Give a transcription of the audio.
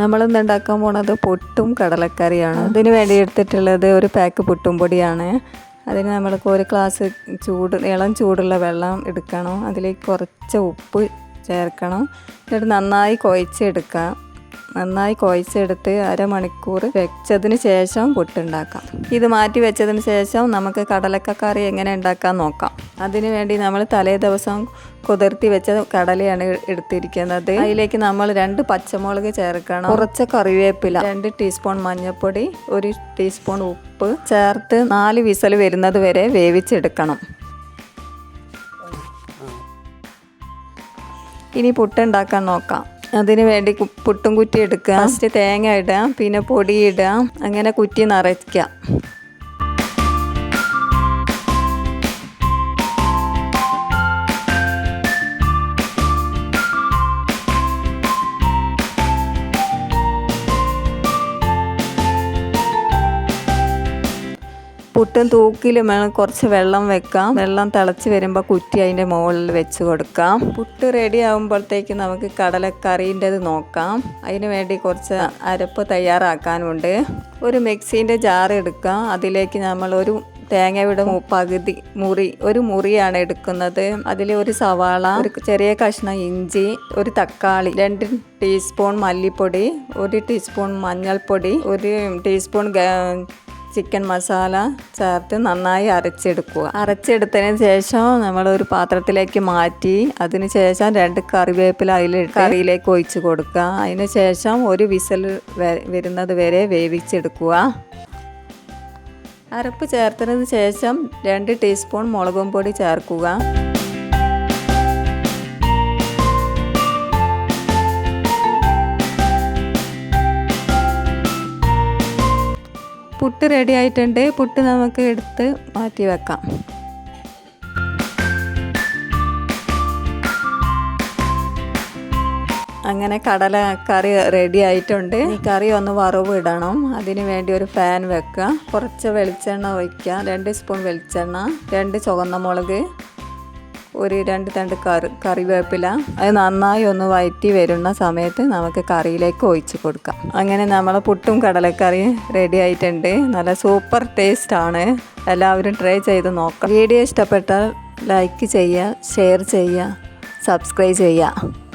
നമ്മളിന്ന് ഉണ്ടാക്കാൻ പോണത് പുട്ടും കടലക്കറിയാണ്. അതിന് വേണ്ടി എടുത്തിട്ടുള്ളത് ഒരു പാക്ക് പുട്ടും പൊടിയാണ്. അതിന് നമ്മൾക്ക് ഒരു ഗ്ലാസ് ഇളം ചൂടുള്ള വെള്ളം എടുക്കണം. അതിലേക്ക് കുറച്ച് ഉപ്പ് ചേർക്കണം. എന്നിട്ട് നന്നായി കുഴച്ചെടുക്കാം. നന്നായി കുഴച്ചെടുത്ത് അരമണിക്കൂർ വെച്ചതിന് ശേഷം പുട്ടുണ്ടാക്കാം. ഇത് മാറ്റി വെച്ചതിന് ശേഷം നമുക്ക് കടലക്കറി എങ്ങനെ ഉണ്ടാക്കാൻ നോക്കാം. അതിന് വേണ്ടി നമ്മൾ തലേ ദിവസം കുതിർത്തി വെച്ച കടലയാണ് എടുത്തിരിക്കുന്നത്. അതിലേക്ക് നമ്മൾ 2 പച്ചമുളക് ചേർക്കണം, കുറച്ച് കറിവേപ്പില, 2 ടീസ്പൂൺ മഞ്ഞൾപ്പൊടി, 1 ടീസ്പൂൺ ഉപ്പ് ചേർത്ത് 4 വിസിൽ വരുന്നത് വരെ വേവിച്ചെടുക്കണം. ഇനി പുട്ടുണ്ടാക്കാൻ നോക്കാം. അതിന് വേണ്ടി പുട്ടും കുറ്റി എടുക്കുക. ഫസ്റ്റ് തേങ്ങ ഇടുക, പിന്നെ പൊടി ഇടുക, അങ്ങനെ കുറ്റി നിറയ്ക്കുക. പുട്ടും തൂക്കിലും കുറച്ച് വെള്ളം വെക്കാം. വെള്ളം തിളച്ച് വരുമ്പോൾ കുറ്റി അതിൻ്റെ മുകളിൽ വെച്ച് കൊടുക്കാം. പുട്ട് റെഡി ആകുമ്പോഴത്തേക്ക് നമുക്ക് കടലക്കറീൻ്റെത് നോക്കാം. അതിന് വേണ്ടി കുറച്ച് അരപ്പ് തയ്യാറാക്കാനുണ്ട്. ഒരു മിക്സീൻ്റെ ജാർ എടുക്കാം. അതിലേക്ക് നമ്മൾ ഒരു തേങ്ങയുടെ പകുതി ഒരു മുറിയാണ് എടുക്കുന്നത്. അതിൽ ഒരു സവാള, ഒരു ചെറിയ കഷ്ണം ഇഞ്ചി, ഒരു തക്കാളി, 2 ടീസ്പൂൺ മല്ലിപ്പൊടി, 1 ടീസ്പൂൺ മഞ്ഞൾപ്പൊടി, 1 ടീസ്പൂൺ ചിക്കൻ മസാല ചേർത്ത് നന്നായി അരച്ചെടുക്കുക. അരച്ചെടുത്തതിന് ശേഷം നമ്മളൊരു പാത്രത്തിലേക്ക് മാറ്റി അതിന് ശേഷം 2 കറിവേപ്പില കറിയിലേക്ക് ഒഴിച്ച് കൊടുക്കുക. അതിന് ശേഷം 1 വിസിൽ വരുന്നത് വരെ വേവിച്ചെടുക്കുക. അരപ്പ് ചേർത്തതിന് ശേഷം 2 ടീസ്പൂൺ മുളകും പൊടി ചേർക്കുക. പുട്ട് റെഡി ആയിട്ടുണ്ട്. പുട്ട് നമുക്ക് എടുത്ത് മാറ്റി വെക്കാം. അങ്ങനെ കടലക്കറി റെഡി ആയിട്ടുണ്ട്. ഈ കറി ഒന്ന് വറവ് ഇടണം. അതിന് വേണ്ടി ഒരു പാൻ വെക്കുക. കുറച്ച് വെളിച്ചെണ്ണ ഒഴിക്കുക. 2 സ്പൂൺ വെളിച്ചെണ്ണ, 2 ചുവന്ന മുളക്, 2 തണ്ട് കറിവേപ്പില. അത് നന്നായി ഒന്ന് വഴറ്റി വരുന്ന സമയത്ത് നമുക്ക് കറിയിലേക്ക് ഒഴിച്ച് കൊടുക്കാം. അങ്ങനെ നമ്മളെ പുട്ടും കടലക്കറിയും റെഡി ആയിട്ടുണ്ട്. നല്ല സൂപ്പർ ടേസ്റ്റാണ്. എല്ലാവരും ട്രൈ ചെയ്ത് നോക്കാം. വീഡിയോ ഇഷ്ടപ്പെട്ടാൽ ലൈക്ക് ചെയ്യുക, ഷെയർ ചെയ്യുക, സബ്സ്ക്രൈബ് ചെയ്യുക.